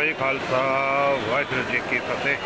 जी खालसा वाहिगुरू जी की फतेह।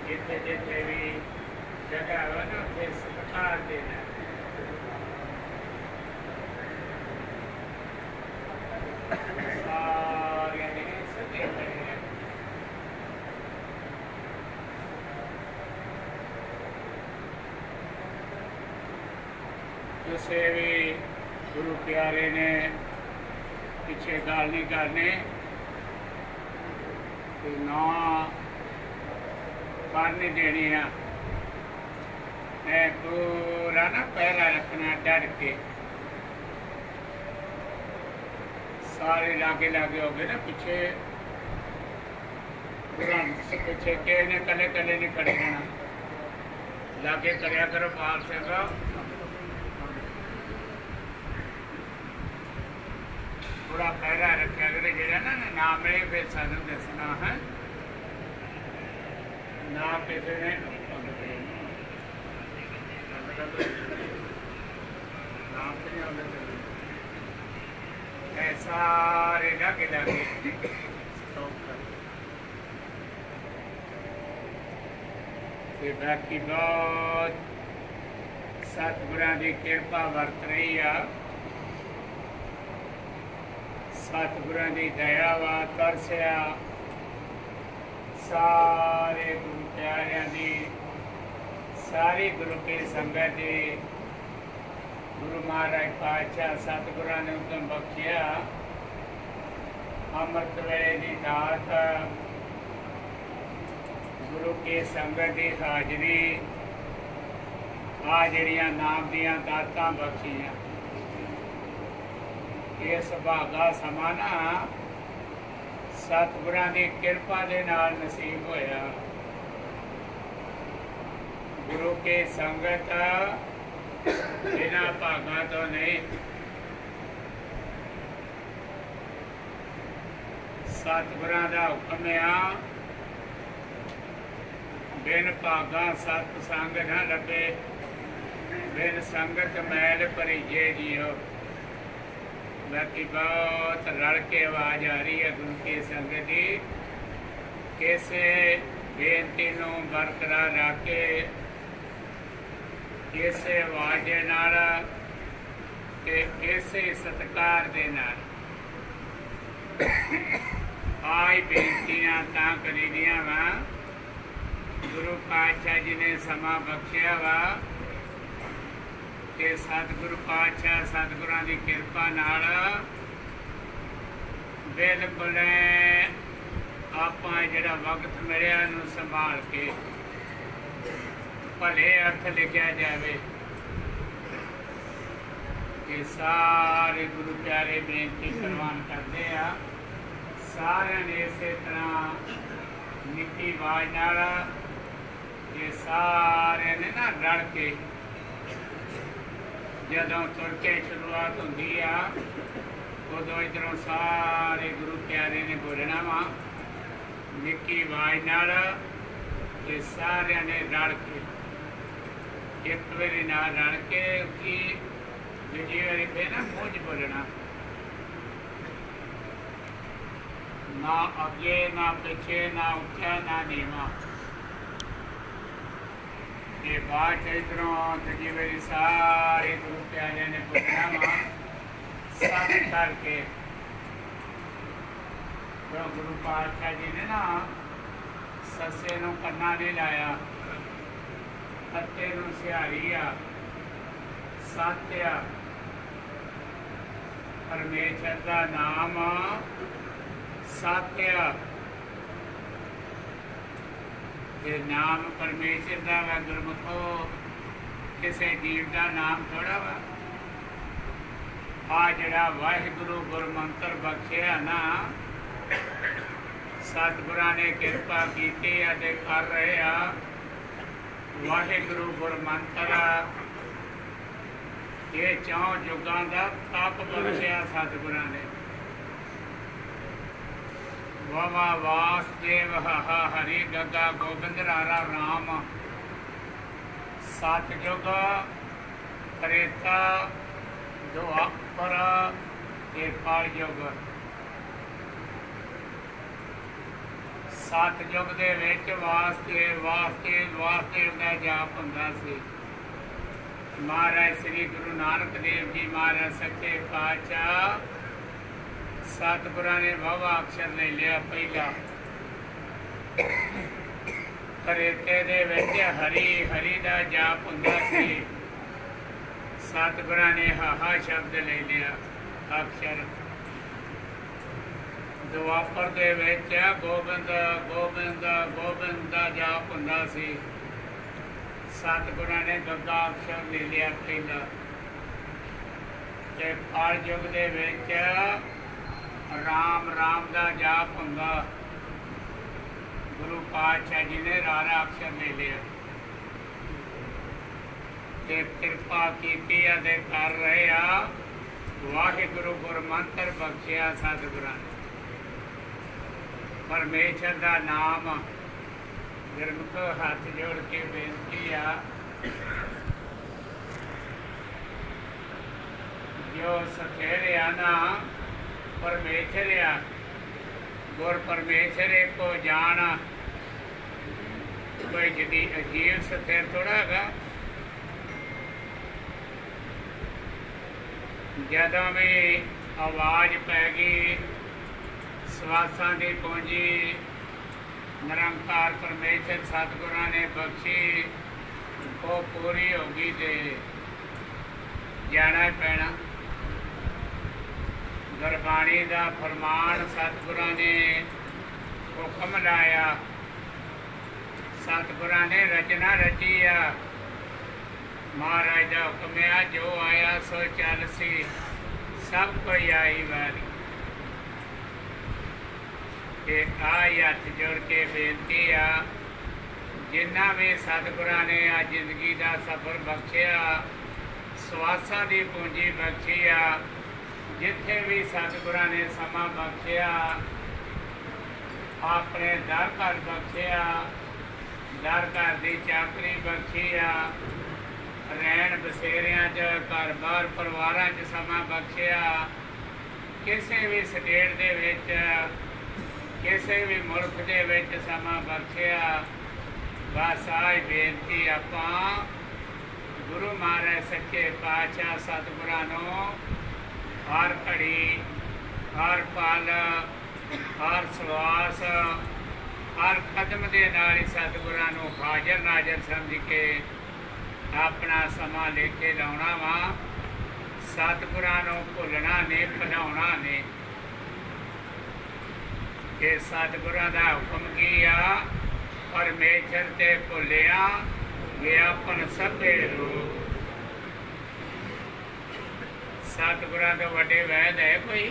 ਜਿੱਥੇ ਜਿੱਥੇ ਵੀ ਜਗ੍ਹਾ ਵਾ ਨਾ ਉੱਥੇ ਸਤਿਕਾਰ ਦੇਣਾ। ਸਾਰਿਆਂ ਨੇ ਸਿੱਧੇ ਖੜੇ ਰਹਿਣਾ। ਕਿਸੇ ਵੀ ਗੁਰੂ ਪਿਆਰੇ ਨੇ ਪਿੱਛੇ ਗੱਲ ਨਹੀਂ ਕਰਨੀ ਤੇ ਨਾ ਕਰ ਨਹੀਂ ਦੇਣੀ ਆ। ਪੂਰਾ ਨਾ ਪਹਿਰਾ ਰੱਖਣਾ ਡਰ ਕੇ। ਸਾਰੇ ਲਾਗੇ ਲਾਗੇ ਹੋ ਗਏ ਨਾ ਪਿੱਛੇ ਪਿੱਛੇ ਕਿਸੇ ਨੇ ਕੱਲੇ ਕੱਲੇ ਨਹੀਂ ਖੜੇ ਰਹਿਣਾ। ਲਾਗੇ ਕਰਿਆ ਕਰੋ ਪਾਲ ਸਿੰਘ। थोड़ा पहरा रखा करे जो ना मिले फिर सानू दसना है ना किसी ने सारे लागे लागे बाकी बहुत सतगुरां की कृपा वरत रही है। सतगुरां की दया वा तरसिया सारे गुरु प्यारियां दी सारी गुरु की संगत दी गुरु महाराज पातशाह सतगुरां ने उदम बख्शिया। अमृत वेले की दात गुरु की संगत की हाजरी आ जड़ियां नाम दियां दातां बख्शियां। ये सुभागा समा ना सतगुरां की कृपा दे नाल नसीब होया। गुरु के संगत बिना भागा तो नहीं। सतगुरां दा हुक्म आ बिन भागा सतसंग न लगे। बिन संगत मैल भरीजे जियो। बाकी बहुत रल के आवाज आ रही है गुरु की संगत की। किसे बेनती नूं बरकरार रख के किसे आवाज दे नाल ते किसे सत्कार दे नाल आई बेनतियां तां करी दियां वा। गुरु पातशाह जी ने समा बख्शिया वा कि सतगुरु पातशाह सतगुरां की कृपा नाल बिल्कुल आपां जिहड़ा वक्त मिलिया नूं संभाल के भले अर्थ लिखिया जाए। ये सारे गुरु प्यारे बेनती करवान करते आ। सारिਆਂ ने इस तरह निੱਕੀ आवाज नाल ये सारे ने ना रल के जदों तुर के शुरुआत होंगी आ उदों इधरों सारे गुरु प्यारे ने बोलना वा निक्की आवाज नाल। ये सारिਆਂ ने रल के एक बारी नाल रल के उसकी दूजी बारी फिर ना मूँह च बोलना। ना अगे ना पिछे ना उच्चा ना नीवा। ये बात इधरों दूजी बारी सारे गुरु प्यारे ने बोलना वा सब करके। तो गुरु पातशाह जी ने ना सस्से नूं कन्ना नहीं लाया खत्ते नूं सिहारी आ सात्या परमेश्वर का नाम सात्या। ये नाम परमेश्वर का वा गुरमुखो किसी जीव का नाम थोड़ा वा। आ जड़ा वाहिगुरु गुरमंत्र बख्शिया ना सतगुरां ने कृपा की कर रहे आ। वाहिगुरु गुरमंत्र ये चौं युगां दा तप बख्शिया सतगुरां ने। वावा वासदेव हा हरि गगा गोबिंद रारा राम। सतयुग त्रेता द्वापर ते कलयुग सतयुग दे विच वासुदेव वासुदेव वासुदेव दा जाप हुंदा सी। महाराज श्री गुरु नानक देव जी महाराज सच्चे पातशाह सतगुरां ने वाहवा अक्षर ले लिया। पहला रेते दे विच हरि हरि दा जाप हुंदा सी। सतगुरां ने हाहा शब्द ले लिया अक्षर। दुआपर दे विच गोबिंद गोबिंद गोबिंद दा जाप हुंदा सी। सतगुरां ने गग्गा अक्षर ले लिया पहला। ते कल युग दे विच राम राम दा जाप हुंदा। गुरु पातशाह जी ने रारा अक्षर ले लिया ते कृपा कीती ते कर रहे आ। वाहिगुरु गुरमंत्र बख्शिया सतगुरां ने। परमेश्वर का नाम गुरमुख हाथ जोड़ के बेनती आ, जो सखेरे ना परमेश्वर आ। गुर परमेश्वर को जान कोई जदी अजीब सखेर थोड़ा है। जदों भी आवाज पै गई सवासां की पूंजी निरंकार परमेश्वर सतगुरां ने बख्शी वो पूरी होगी तो जाना पैना। गुरबाणी का फरमान सतगुरां ने हुक्म लाया। सतगुरां ने रचना रची आ। महाराज का हुक्म आ जो आया सो चल सी सब कोई आई वारी। आई हथ जोड़ के बेनती आ जिन्ना भी सतगुरां ने आ जिंदगी का सफर बख्शिया सवासा की पूंजी बख्शी आ। जिथे भी सतगुरां ने समा बख्शिया अपने दर घर बख्शिया दर घर की चाकरी बख्शी आ। रहन बसेरिया घर बार परिवार समा बख्शिया। किसी भी स्टेट दे विच किसी भी मुल्क दे विच समा बख्शिया। बस आई बेनती आपां गुरु महाराज सच्चे पातशाह सतगुरां नूं हर घड़ी हर पल हर सवास हर कदम के नाल ही सतगुरां नूं हाजर नाजर समझ के अपना समा लेके लाउणा वा। सतगुरां नूं भुलना नहीं भुलाउणा नहीं। कि सतगुरां दा हुक्म की आ परमेश्वर ते भुलिया व्यापन सभे रूप। सतगुरां तो वड्डे वैद है कोई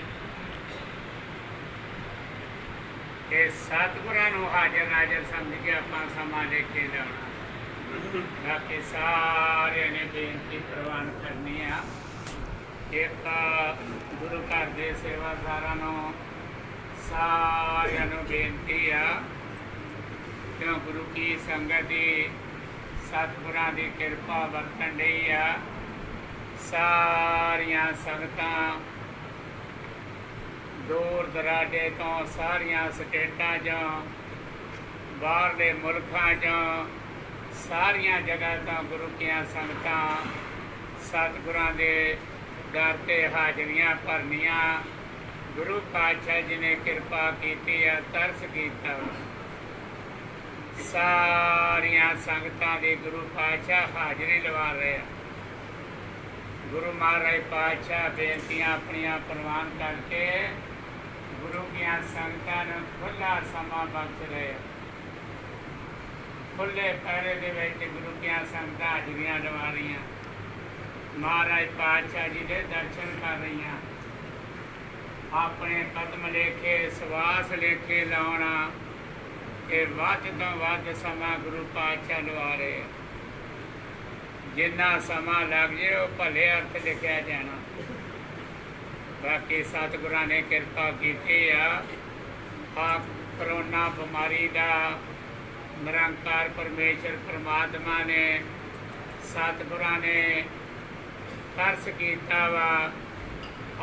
कि सतगुरां नूं हाजर नाजर समझ के आपां समा लेके जाना। बाकी सारे ने बेनती प्रवान करनी आ। एक गुरु घर के सेवादारां नूं सारियां नूं बेनती आ क्यों गुरु की संगत की सतगुरां की कृपा वरतन डी आ। सारियां संगतां दूर दराडे तो सारियां स्टेटां चों बाहरले मुल्कां चों सारियां जगह तो गुरु की संगतां सतगुरां दे दर ते हाजरियां भरनियां। गुरु पातशाह जी ने कृपा की तरस किया। सारिया संगतां दे गुरु पातशाह हाजरी लवा रहे। गुरु महाराज पातशाह बेनतियां अपनियां प्रवान करके गुरु की संगतां नूं खुला समा बख्श रहे। खुले पैरे दे विच गुरु की संगतां हाजरियां लवा रही। महाराज पातशाह जी के दर्शन कर रही। अपने कदम लेखे सवास लेखे लाउणा कि वध तो वध समा गुरु पातशाह लवा रहे। जिन्ना समा लग जाए वो भले अर्थ लिखा जाना। बाकी सतगुरां ने कृपा की करोना बीमारी का निरंकार परमेश्वर परमात्मा ने सतगुरां ने तरस किया वा।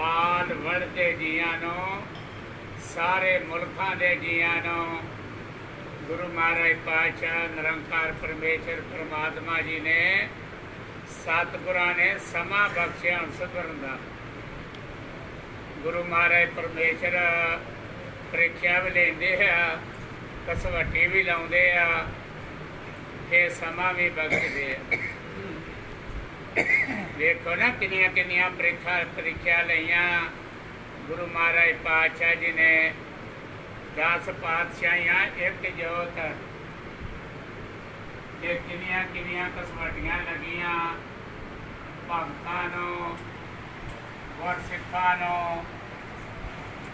आल वर्ल्ड के जियां नूं सारे मुल्कां दे जियां नूं गुरु महाराज पातशाह निरंकार परमेश्वर परमात्मा जी ने सतगुरां ने समा बख्शिया सुधरन दा। गुरु महाराज परमेश्वर प्रीख्या भी लेंदे आ, कसवटी भी लाउंदे आ, ते समा भी बख्शदे आ। देखो ना किनिया किनिया प्रीख्या लईयां गुरु महाराज पातशाह जी ने। 10 पातशाहियां एक जोत, ये किनिया किनिया कसवटियां लगियां भगतां नूं, गुरसिखां नूं,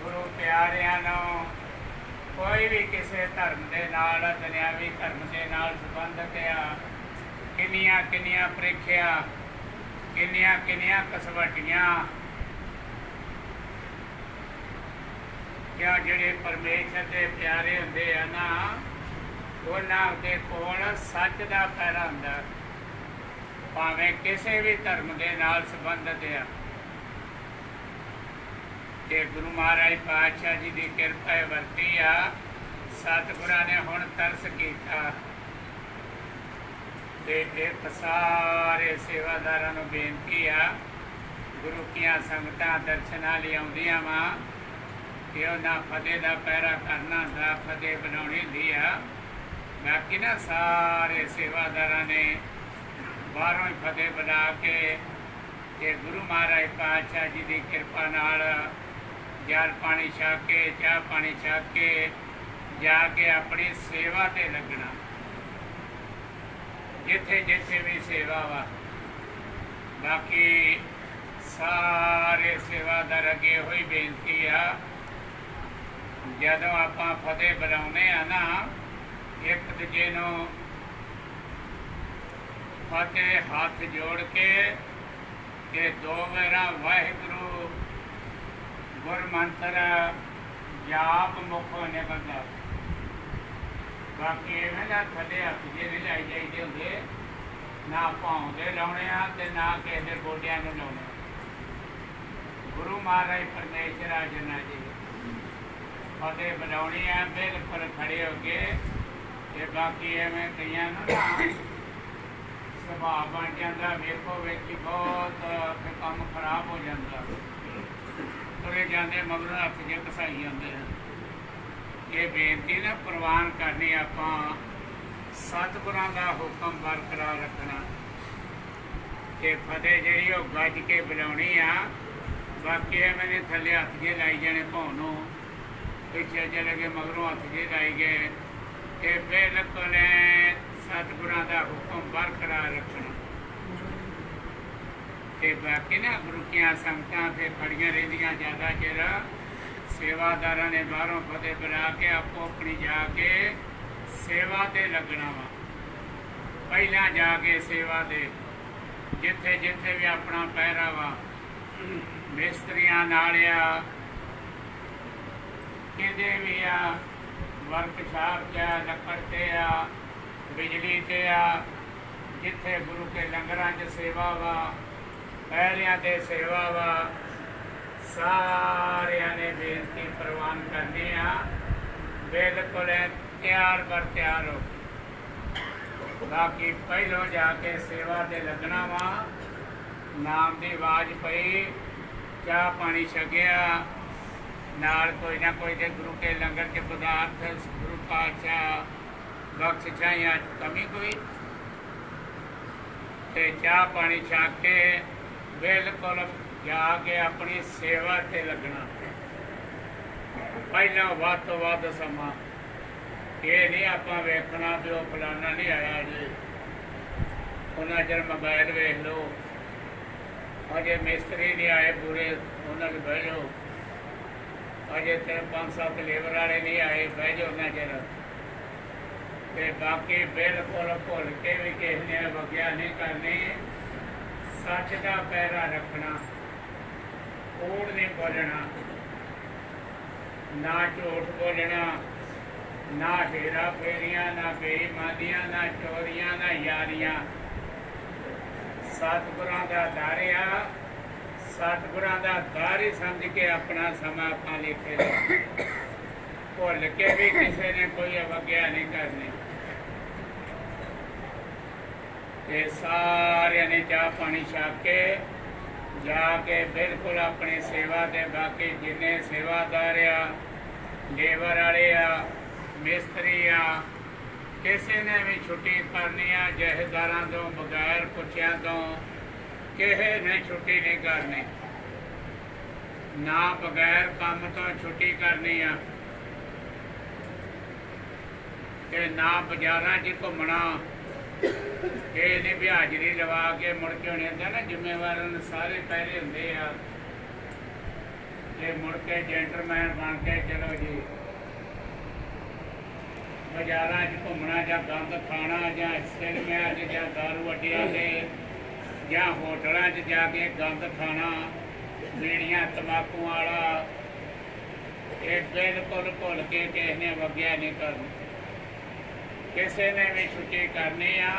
गुरु प्यारियां नूं। कोई भी किसी धर्म के नाल, दुनियावी धर्म के नाल संबंधित आ, किनिया किनिया प्रीख्या, किनिया किनिया कसवटियां। क्या ਜਿਹੜੇ परमेश्वर के प्यारे ਹੁੰਦੇ ਆ ना, ਉਹਨਾਂ ਦੇ ਕੋਲ सच ਦਾ ਪੈਰਾ ਹੁੰਦਾ, ਭਾਵੇਂ ਕਿਸੇ भी धर्म के नाल संबंधित आ। ते गुरु महाराज पातशाह जी की किरपा वरती आ, सतगुरां ने हुण तरस कीता। ते एक सारे सेवादारां नूं बेनती आ, गुरु कीआं संगतां दर्शनां लई आउंदियां वा, कि उन्हां फतेह दा पैरा करना हुंदा, फतेह बनाउणी हुंदी आ। बाकी ना सारे सेवादारां ने बाहरों ही फतेह बना के ते गुरु महाराज पातशाह जी की किरपा नाल जल पानी छक के, चाह पानी छक के जाके अपनी सेवा ते लगना। जिथे जिथे भी सेवा वा, बाकी सारे सेवादार अगे होई बेनती आ, जदों आपां फतेह बुलाउने आ ना, एक दूजे नूं फतेह हाथ जोड़ के ते 2 वारा वाहिगुरू गुर मंत्र जाप मुखों निकलदा। बाकी इवें ना थल्ले हत्थ जे नहीं लाई जाइदे हुंदे, ना भाउं दे लाउणे आ ते ना किसे दे गोडियां नूं लाउणे। गुरु महाराज परमेश्वर आजना जी फतेह बनाउणी है, बिल्कुल खड़े हो गए। बाकी एवं कई ना सुभाव बन जाता, वेखो वेखी बहुत काम खराब हो जाता, तुरे जाते मगरों हथ जे घसाई आते हैं। ये बेनती ना प्रवान करनी, आपां सतगुरां दा हुक्म बरकरार रखना। ये फतेह जी गज के बुलाउणी आ, बाकी मैंने थले हथ जे लाई जाने भाव नूं, पिछे चले गए मगरों हथ जे लाई गए। ये बिल्कुल सतगुरां दा हुक्म बरकरार रखना। ते बाकी ना गुरु कीआं संगतां फिर खड़ियां रहिंदियां ज़्यादा चिर, सेवादारां ने बाहरों फतेह बुला के आपो अपनी जाके सेवा ते लगना वा। पहला जाके सेवा दे जिथे जिथे भी अपना पैरा वा, मिस्त्रियां नाल आ, किते भी आ, वर्कशाप च आ, लकड़ ते आ, बिजली ते आ, जिथे गुरु के लंगरां च सेवा वा, पैरियां ते सेवा वा, सारियां ने बेनती प्रवान करनी आ। बिल्कुल तैयार बर तैयार हो। बाकी पहलों जाके सेवा ते लगना वा, नाम की आवाज़ पई, चाह पानी छकिया, नाल कोई ना कोई दे गुरु के लंगर के पदार्थ गुरु पातशाह बख्शिशां कमी कोई, ते चाह पानी छक के बिल्कुल जाके अपनी सेवा ते लगना। पहला वध तो वध समा ये नहीं आपां वेखना भी वो फलाना नहीं आया जी, उन्ना चर मोबाइल वेख लो, अजे मिस्त्री नहीं आए पूरे उन्होंने बह जाओ, अजे 5-7 लेबर वाले नहीं आए बह जाओ उन्ना चर। ते बाकी बिल्कुल भुल के भी किसी ने वग्या नहीं करनी, सच का पैरा रखना, कूड़ नहीं बोलना, ना झूठ बोलना, ना हेरा फेरियां, ना बेईमानियां, ना चोरियां, ना यारियां। सतगुरां दा दर आ, सतगुरां दा दर ही समझ के अपना समा आपां लिखे भुल के भी किसी ने कोई अवज्ञा नहीं करनी। ते सारे ने चाह पानी छक के जाके बिल्कुल अपनी सेवा के बाकी जिन्ने सेवादार आ लेबर वाले आ मिस्त्री आ किसी ने भी छुट्टी करनी आ जहेदार तो बगैर पुछया तो किसी ने छुट्टी नहीं करनी ना बगैर काम तो छुट्टी करनी आ ते ना बाजारां च घूमना ये नहीं भी हाजरी लवा के मुड़ के होने होंगे ना जिम्मेवार सारे पहले होंगे आ ये मुड़ के जेंटलमैन बन के चलो जी बाजारां च घूमना या गंद खाना या सिनेमा च या दारू अड्डिया से या होटलों च जाके गंद खाना बीड़ियां तंबाकू वाला ये बिल्कुल भुल के किसी ने अवज्ञा नहीं करनी। किसी ने भी छुट्टी करनी आ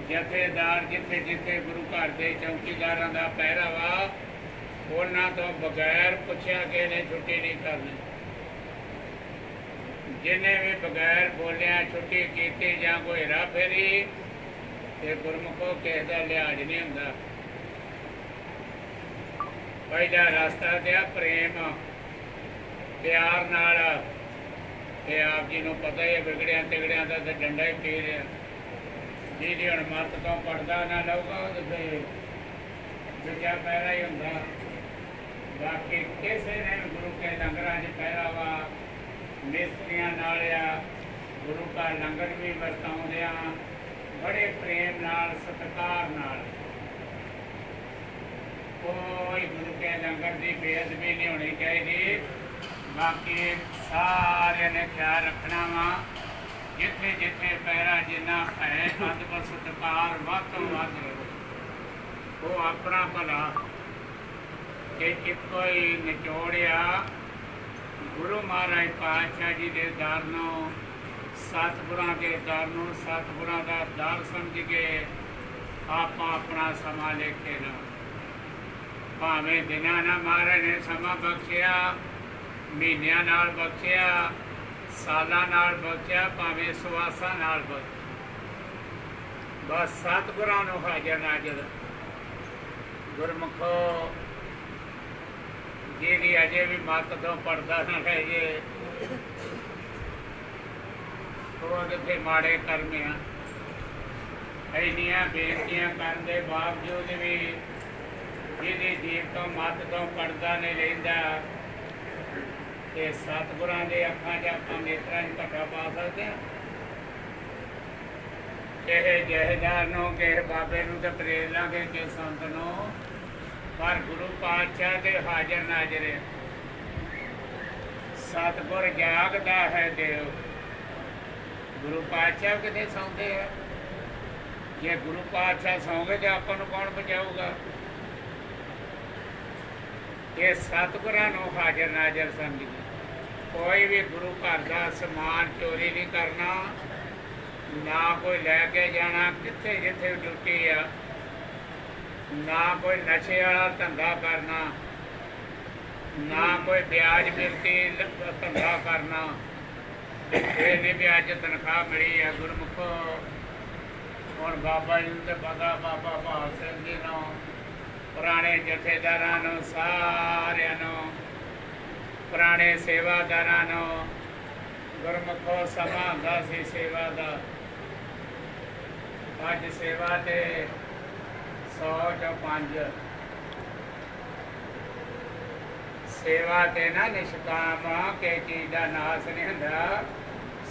जथेदार जिथे जिथे गुरु घर के चौकीदारों का पहरा वा उन्होंने तो बगैर पुछया किसी ने छुट्टी नहीं करनी। जिन्हें भी बगैर बोलिया छुट्टी की या कोई हेरा फेरी तो गुरमुखो किसी का लिहाज नहीं होंदा। पहला रास्ता दिया प्रेम प्यार नाल ते आप जी को पता ही है बिगड़िया तिगड़िया का तो डंडा ही पी रहा जी जी हम मत तो पढ़ता ना लऊगा तो फिर दूजा पैरा ही होंगे। बाकी किसी ने गुरु के लंगर च पैरा वा मिस्त्रियां नाल आ गुरु का लंगर भी वरताउंदे आ बड़े प्रेम नाल सत्कार नाल कोई गुरु के लंगर की बेअदबी नहीं होनी चाहिए। बाकी सारे ने ख्याल रखना वा जिथे जिथे पैरा जिन्ना है अदब सत्कार वध तो वध वो अपना भला कि इको ही निचोड़िया गुरु महाराज पातशाह जी के दर नूं सतगुरां के दर नूं सतगुरां का दर समझ के आप अपना समा लेके ना भावें दिनां ना महाराज ने समा बख्शिया महीनियां नाल बख्शिया सालां नाल बख्शिया भावें सुआसां नाल बख्शिया बस सतगुरां नूं हाजर नाजर गुरमुखो जी अजे भी मत तो पढ़ता ना रह जे वो कितने माड़े कर्म आ इन्नियां बेनतियां करन दे बावजूद भी जिहदी जीव तो मत तो पढ़ता नहीं रहिंदा ते सतगुरां दे अखां च आपां नेत्रां च घटा पा सकते हैं। किसी जहेदार नूं किसी बाबे नूं ते प्रेर लांगे किसी संत नूं पर गुरु पातशाह के हाजर नाजर सतगुर जागदा है देव गुरु पातशाह कितने सौंदे है जे गुरु पातशाह सौंगे तो आपां नूं कौन बचाऊगा। ये सतगुरां नूं हाजर नाजर समझ कोई भी गुरु घर का समान चोरी नहीं करना ना कोई लैके जाना कित्थे जिथे ड्यूटी आ ना कोई नशे वाला धंधा करना ना कोई ब्याज मिलती धंधा करना ये नहीं भी अज तनख्वाह मिली है गुरमुखो हुण बाबा जी तो पता बाबा भाल सिंह जी नूं पुराने जथेदारां नूं सारिआं नूं पुराने सेवादारां नूं गुरमुखो समा हुंदा सी सेवा दा अज सेवा ते 100 चों 5 सेवा ते ना निष्काम के चीज़ का नाश नहीं हुंदा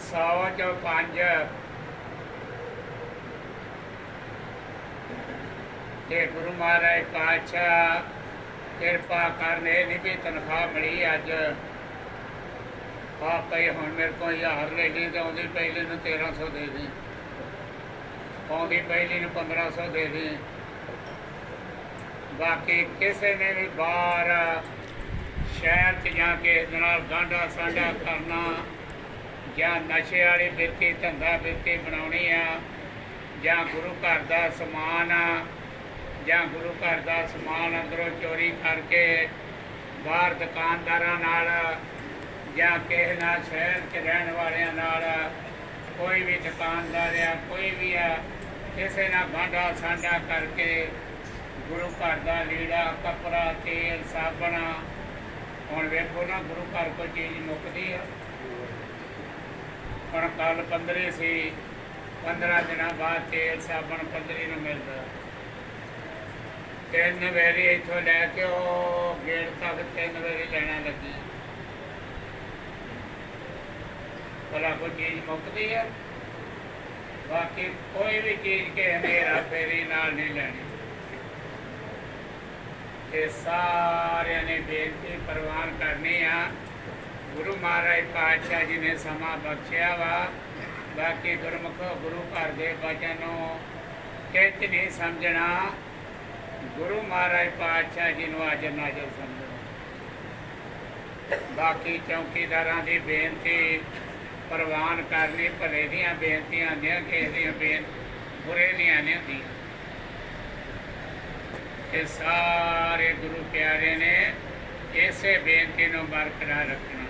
100 चों 5 ते गुरु महाराज पातशाह कृपा करने नहीं भी तनख्वाह मिली अज आप कई हुण मेरे को 1000 ले ली तो आँधी पहली 1300 दे दी आँधी पहली 1500 दे दी। बाकी किसी ने भी बाहर शहर च जाके गांडा साडा करना या नशे वाली बिरती धंधा बिरती बनानी आ गुरु घर का समान या गुरु घर का समान अंदरों चोरी करके बाहर दुकानदारां नाल ਜਾਂ ਕਿਸੇ ਨਾਲ ਸ਼ਹਿਰ 'ਚ ਰਹਿਣ ਵਾਲਿਆਂ ਨਾਲ ਕੋਈ ਵੀ ਦੁਕਾਨਦਾਰ ਆ ਕੋਈ ਵੀ ਆ ਕਿਸੇ ਨਾਲ ਬਾਂਡਾ ਸਾਂਡਾ ਕਰਕੇ ਗੁਰੂ ਘਰ ਦਾ ਲੀੜਾ ਕੱਪੜਾ ਤੇਲ ਸਾਬਣ ਹੁਣ ਵੇਖੋ ਨਾ ਗੁਰੂ ਘਰ ਕੋਈ ਚੀਜ਼ ਮੁੱਕਦੀ ਆ। ਹੁਣ ਕੱਲ 15 ਸੀ 15 ਦਿਨਾਂ ਬਾਅਦ ਤੇਲ ਸਾਬਣ 15 ਨੂੰ ਮਿਲਦਾ। 3 ਵਾਰੀ ਇੱਥੋਂ ਲੈ ਕੇ ਉਹ ਗੇਟ ਤੱਕ 3 ਵਾਰੀ ਲੈਣਾ ਲੱਗੀ। ਭਲਾ ਕੋਈ ਚੀਜ਼ ਮੁੱਕਦੀ ਹੈ? ਬਾਕੀ ਕੋਈ ਵੀ ਚੀਜ਼ ਕੇ ਹਨੇਰਾ ਫੇਰੀ ਨਾਲ ਨਹੀਂ ਲੈਣੀ। ਇਹ ਸਾਰਿਆਂ ਨੇ ਬੇਨਤੀ ਪ੍ਰਵਾਨ ਕਰਨੀ ਆ। ਗੁਰੂ ਮਹਾਰਾਜ ਪਾਤਸ਼ਾਹ ਜੀ ਨੇ ਸਮਾਂ ਬਖਸ਼ਿਆ ਵਾ। ਬਾਕੀ ਗੁਰਮੁਖੋ ਗੁਰੂ ਘਰ ਦੇ ਬਚਨ ਨੂੰ ਕਿਤੇ ਨਹੀਂ ਸਮਝਣਾ। ਗੁਰੂ ਮਹਾਰਾਜ ਪਾਤਸ਼ਾਹ ਜੀ ਨੂੰ ਹਾਜ਼ਰ ਨਾਜ਼ਰ ਸਮਝਣਾ। ਬਾਕੀ ਚੌਕੀਦਾਰਾਂ ਦੀ ਬੇਨਤੀ ਪ੍ਰਵਾਨ ਕਰਨੀ। ਭਲੇ ਦੀਆਂ ਬੇਨਤੀਆਂ ਹੁੰਦੀਆਂ, ਕਿਸੇ ਦੀਆਂ ਬੁਰੇ ਦੀਆਂ ਨਹੀਂ ਹੁੰਦੀਆਂ। ਇਹ ਸਾਰੇ ਗੁਰੂ ਪਿਆਰੇ ਨੇ ਇਸੇ ਬੇਨਤੀ ਨੂੰ ਬਰਕਰਾਰ ਰੱਖਣਾ।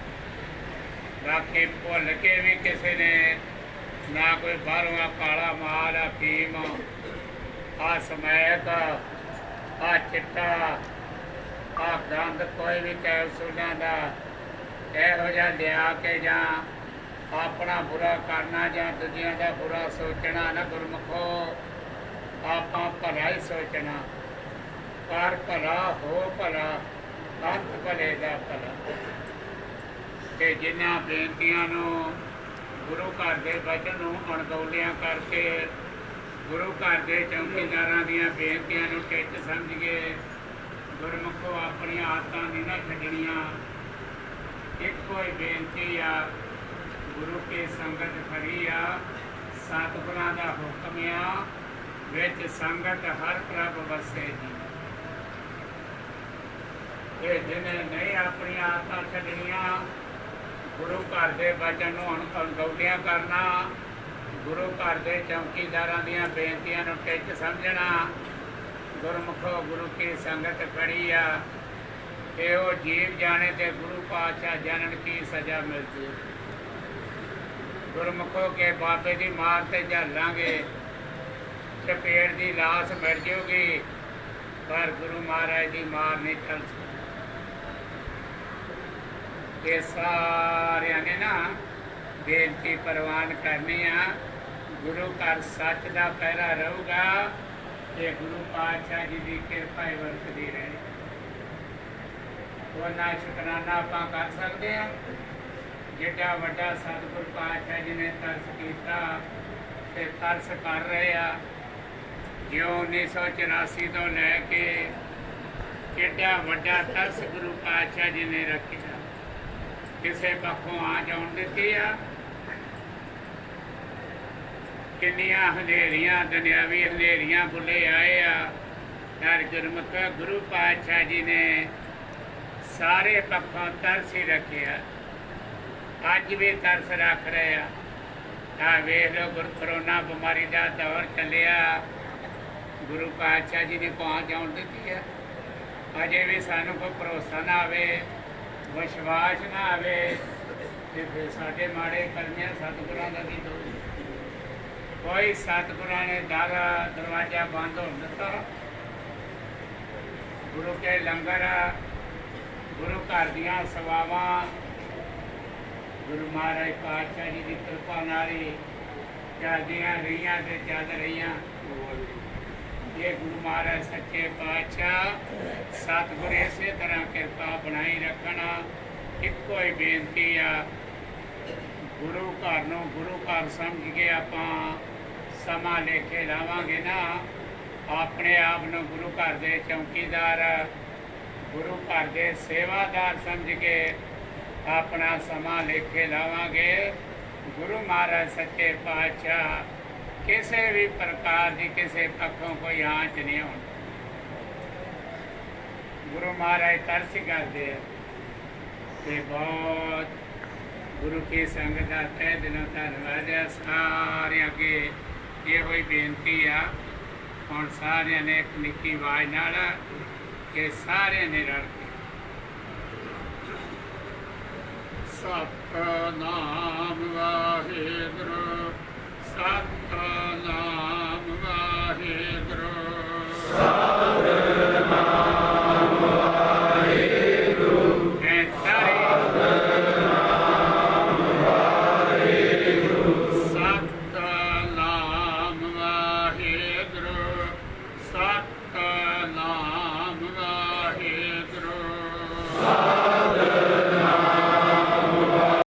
ਬਾਕੀ ਭੁੱਲ ਕੇ ਵੀ ਕਿਸੇ ਨੇ ਨਾ ਕੋਈ ਬਾਹਰੋਂ ਕਾਲਾ ਮਾਲ ਆ ਫੀਮ ਆ ਸਮੈਕ ਆ ਚਿੱਟਾ ਆ ਗੰਦ ਕੋਈ ਵੀ ਕੈਪਸੂਲਾਂ ਦਾ ਇਹੋ ਜਿਹਾ ਲਿਆ ਕੇ ਜਾਂ ਆਪਣਾ ਬੁਰਾ ਕਰਨਾ ਜਾਂ ਦੂਜਿਆਂ ਦਾ ਬੁਰਾ ਸੋਚਣਾ ਨਾ। ਗੁਰਮੁਖੋ ਆਪਾਂ ਭਲਾ ਹੀ ਸੋਚਣਾ। ਕਰ ਭਲਾ ਹੋ ਭਲਾ ਅੰਤ ਭਲੇ ਦਾ ਭਲਾ। ਤੇ ਜਿਨ੍ਹਾਂ ਬੇਨਤੀਆਂ ਨੂੰ ਗੁਰੂ ਘਰ ਦੇ ਬਚਨ ਨੂੰ ਅਣਗੌਲਿਆਂ ਕਰਕੇ ਗੁਰੂ ਘਰ ਦੇ ਚੌਕੀਦਾਰਾਂ ਦੀਆਂ ਬੇਨਤੀਆਂ ਨੂੰ ਟਿੱਚ ਸਮਝ ਕੇ ਗੁਰਮੁਖੋ ਆਪਣੀਆਂ ਆਦਤਾਂ ਨਹੀਂ ਨਾ ਛੱਡਣੀਆਂ। ਇੱਕੋ ਹੀ ਬੇਨਤੀ ਆ, ਗੁਰੂ ਕੀ ਸੰਗਤ ਖੜੀ ਆ। ਸਤਿਗੁਰਾਂ ਦਾ ਹੁਕਮ ਆ, ਵਿੱਚ ਸੰਗਤ ਹਰ ਪ੍ਰਭ ਵਸੇ ਜੀ। ਇਹ ਜਿਹਨੇ ਨਹੀਂ ਆਪਣੀਆਂ ਆਦਤਾਂ ਛੱਡਣੀਆਂ, ਗੁਰੂ ਘਰ ਦੇ ਬਚਨ ਨੂੰ ਅਣਗੌਲਿਆਂ ਕਰਨਾ, ਗੁਰੂ ਘਰ ਦੇ ਚੌਕੀਦਾਰਾਂ ਦੀਆਂ ਬੇਨਤੀਆਂ ਨੂੰ ਟਿੱਚ ਸਮਝਣਾ। ਗੁਰਮੁਖੋ ਗੁਰੂ ਕੀ ਸੰਗਤ ਖੜੀ ਆ। ਇਹ ਉਹ ਜੀਵ ਜਾਣੇ ਤੇ ਗੁਰੂ ਪਾਤਸ਼ਾਹ ਜਾਣਨ ਕੀ ਸਜ਼ਾ ਮਿਲਦੀ। ਗੁਰਮੁਖੋ ਕੇ ਬਾਬੇ ਦੀ ਮਾਰ ਤੇ ਝੱਲਾਂਗੇ, ਚਪੇੜ ਦੀ ਲਾਸ਼ ਮਿਲ ਜਾਊਗੀ, ਪਰ ਗੁਰੂ ਮਹਾਰਾਜ ਦੀ ਮਾਰ ਨਹੀਂ ਚੱਲ ਸਕਦੀ। ਇਹ ਸਾਰਿਆਂ ਨੇ ਨਾ ਬੇਨਤੀ ਪ੍ਰਵਾਨ ਕਰਨੀ ਆ। ਗੁਰੂ ਘਰ ਸੱਚ ਦਾ ਪਹਿਰਾ ਰਹੂਗਾ ਤੇ ਗੁਰੂ ਪਾਤਸ਼ਾਹ ਜੀ ਦੀ ਕਿਰਪਾ ਹੀ ਵਰਤਦੀ ਰਹੇ। ਉਹਨਾਂ ਸ਼ੁਕਰਾਨਾ ਆਪਾਂ ਕਰ ਸਕਦੇ ਹਾਂ। ਜਿੱਡਾ ਵੱਡਾ ਸਤਿਗੁਰ ਪਾਤਸ਼ਾਹ ਜੀ ਨੇ ਤਰਸ ਕੀਤਾ ਤੇ ਤਰਸ ਕਰ ਰਹੇ ਆ। ਜਿਉਂ 1984 ਤੋਂ ਲੈ ਕੇ ਕਿੱਡਾ ਵੱਡਾ ਤਰਸ ਗੁਰੂ ਪਾਤਸ਼ਾਹ ਜੀ ਨੇ ਰੱਖਿਆ। ਕਿਸੇ ਪੱਖੋਂ ਆ ਜਾਣ ਦਿੱਤੀ ਆ। ਕਿੰਨੀਆਂ ਹਨੇਰੀਆਂ ਦੁਨਿਆਵੀ ਹਨੇਰੀਆਂ ਬੁੱਲੇ ਆਏ ਆ। ਪਰ ਗੁਰਮੁਖ ਗੁਰੂ ਪਾਤਸ਼ਾਹ ਜੀ ਨੇ ਸਾਰੇ ਪੱਖੋਂ ਤਰਸ ਹੀ ਰੱਖਿਆ। ਅੱਜ ਵੀ ਤਰਸ ਰੱਖ ਰਹੇ ਆ। ਆ ਵੇਖ ਲਓ ਕਰੋਨਾ ਬਿਮਾਰੀ ਦਾ ਦੌਰ ਚੱਲਿਆ। ਗੁਰੂ ਪਾਤਸ਼ਾਹ ਜੀ ਨੇ ਪਹੁੰਚ ਆਉਣ ਦਿੱਤੀ ਆ। ਅਜੇ ਵੀ ਸਾਨੂੰ ਕੋਈ ਭਰੋਸਾ ਨਾ ਆਵੇ, ਵਿਸ਼ਵਾਸ ਨਾ ਆਵੇ ਤੇ ਫਿਰ ਸਾਡੇ ਮਾੜੇ ਕਰਮਿਆਂ ਸਤਿਗੁਰਾਂ ਦਾ ਕੀ ਦੋਸ਼। ਕੋਈ ਸਤਿਗੁਰਾਂ ਨੇ ਦਰਵਾਜ਼ਾ ਬੰਦ ਹੋਣ ਦਿੱਤਾ। ਗੁਰੂ ਕੇ ਲੰਗਰ, ਗੁਰੂ ਘਰ ਦੀਆਂ ਸੇਵਾਵਾਂ ਗੁਰੂ ਮਹਾਰਾਜ ਪਾਤਸ਼ਾਹ ਜੀ ਦੀ ਕਿਰਪਾ ਨਾਲ ਹੀ ਚੱਲਦੀਆਂ ਰਹੀਆਂ ਤੇ ਚੱਲ ਰਹੀਆਂ। ਇਹ ਗੁਰੂ ਮਹਾਰਾਜ ਸੱਚੇ ਪਾਤਸ਼ਾਹ ਸਤਿਗੁਰ ਇਸੇ ਤਰ੍ਹਾਂ ਕਿਰਪਾ ਬਣਾਈ ਰੱਖਣਾ। ਇੱਕੋ ਹੀ ਬੇਨਤੀ ਆ, ਗੁਰੂ ਘਰ ਨੂੰ ਗੁਰੂ ਘਰ ਸਮਝ ਕੇ ਆਪਾਂ ਸਮਾਂ ਲੈ ਕੇ ਲਾਵਾਂਗੇ ਨਾ, ਆਪਣੇ ਆਪ ਨੂੰ ਗੁਰੂ ਘਰ ਦੇ ਚੌਕੀਦਾਰ, ਗੁਰੂ ਘਰ ਦੇ ਸੇਵਾਦਾਰ ਸਮਝ ਕੇ ਆਪਣਾ ਸਮਾਂ ਲੈ ਕੇ ਲਾਵਾਂਗੇ। ਗੁਰੂ ਮਹਾਰਾਜ ਸੱਚੇ ਪਾਤਸ਼ਾਹ ਕਿਸੇ ਵੀ ਪ੍ਰਕਾਰ ਦੀ ਕਿਸੇ ਪੱਖੋਂ ਕੋਈ ਆਂਚ ਨਹੀਂ ਹੋਣੀ। ਗੁਰੂ ਮਹਾਰਾਜ ਤਰਸ ਕਰਦੇ ਆ ਤੇ ਬਹੁਤ ਗੁਰੂ ਕੀ ਸੰਗਤ ਦਾ ਤਹਿ ਦਿਲੋਂ ਧੰਨਵਾਦ ਹੈ। ਸਾਰਿਆਂ ਅੱਗੇ ਇਹੋ ਹੀ ਬੇਨਤੀ ਆ। ਹੁਣ ਸਾਰਿਆਂ ਨੇ ਇੱਕ ਨਿੱਕੀ ਆਵਾਜ਼ ਨਾਲ ਇਹ ਸਾਰਿਆਂ ਨੇ ਰਲ ਕੇ सतनाम वाहिगुरु सतनाम